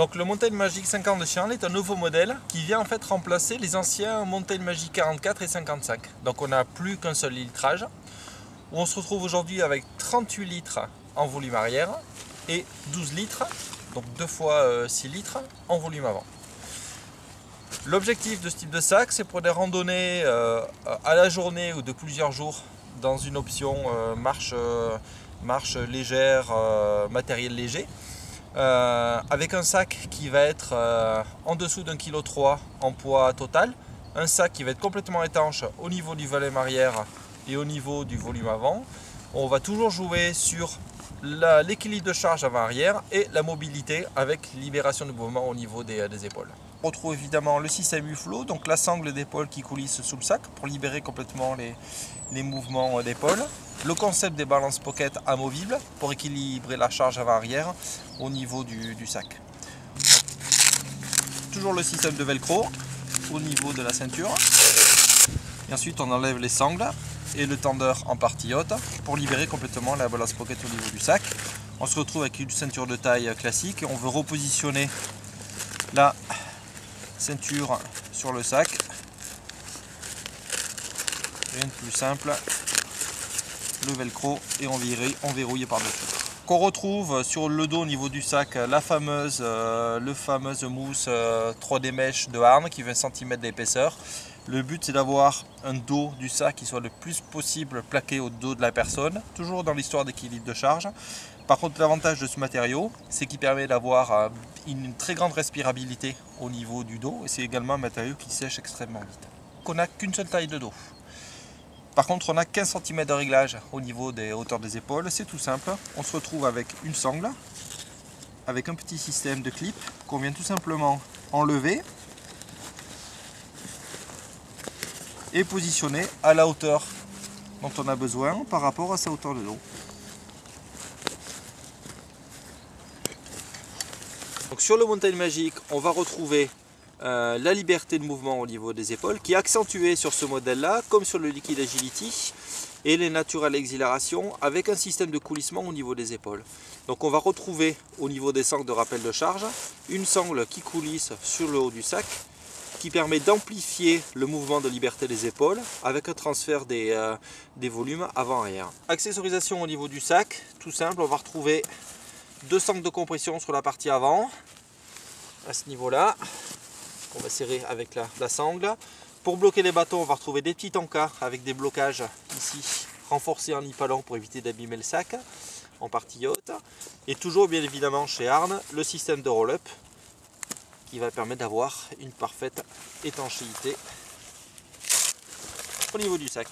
Donc le Mountain Magic 50 de chez Arne est un nouveau modèle qui vient en fait remplacer les anciens Mountain Magic 44 et 55. Donc on n'a plus qu'un seul litrage. Où on se retrouve aujourd'hui avec 38 litres en volume arrière et 12 litres, donc 2 fois 6 litres en volume avant. L'objectif de ce type de sac, c'est pour des randonnées à la journée ou de plusieurs jours dans une option marche légère, matériel léger. Avec un sac qui va être en dessous d'1,3 kg en poids total, un sac qui va être complètement étanche au niveau du volume arrière et au niveau du volume avant. On va toujours jouer sur l'équilibre de charge avant-arrière et la mobilité avec libération de mouvement au niveau des épaules. On retrouve évidemment le système U-Flow, donc la sangle d'épaule qui coulisse sous le sac pour libérer complètement les mouvements d'épaule. Le concept des balance pocket amovibles pour équilibrer la charge avant-arrière au niveau du sac. Toujours le système de velcro au niveau de la ceinture. Et ensuite on enlève les sangles et le tendeur en partie haute pour libérer complètement la balance pocket au niveau du sac. On se retrouve avec une ceinture de taille classique et on veut repositionner la ceinture sur le sac. Rien de plus simple, le velcro et on verrouille par-dessus. On retrouve sur le dos au niveau du sac le fameuse mousse 3D Mesh de Arne qui fait 20 cm d'épaisseur. Le but c'est d'avoir un dos du sac qui soit le plus possible plaqué au dos de la personne, toujours dans l'histoire d'équilibre de charge. Par contre l'avantage de ce matériau c'est qu'il permet d'avoir une très grande respirabilité au niveau du dos et c'est également un matériau qui sèche extrêmement vite. On n'a qu'une seule taille de dos. Par contre on a 15 cm de réglage au niveau des hauteurs des épaules, c'est tout simple. On se retrouve avec une sangle, avec un petit système de clip qu'on vient tout simplement enlever et positionner à la hauteur dont on a besoin par rapport à sa hauteur de dos. Donc sur le Mountain Magic, on va retrouver la liberté de mouvement au niveau des épaules qui est accentuée sur ce modèle là comme sur le Liquid Agility et les Natural Exhilaration avec un système de coulissement au niveau des épaules. Donc on va retrouver au niveau des sangles de rappel de charge une sangle qui coulisse sur le haut du sac qui permet d'amplifier le mouvement de liberté des épaules avec un transfert des volumes avant-arrière. Accessorisation au niveau du sac, tout simple, on va retrouver deux sangles de compression sur la partie avant à ce niveau là. On va serrer avec la sangle. Pour bloquer les bâtons, on va retrouver des petits encarts avec des blocages ici renforcés en nipalon pour éviter d'abîmer le sac en partie haute. Et toujours bien évidemment chez Arne, le système de roll-up qui va permettre d'avoir une parfaite étanchéité au niveau du sac.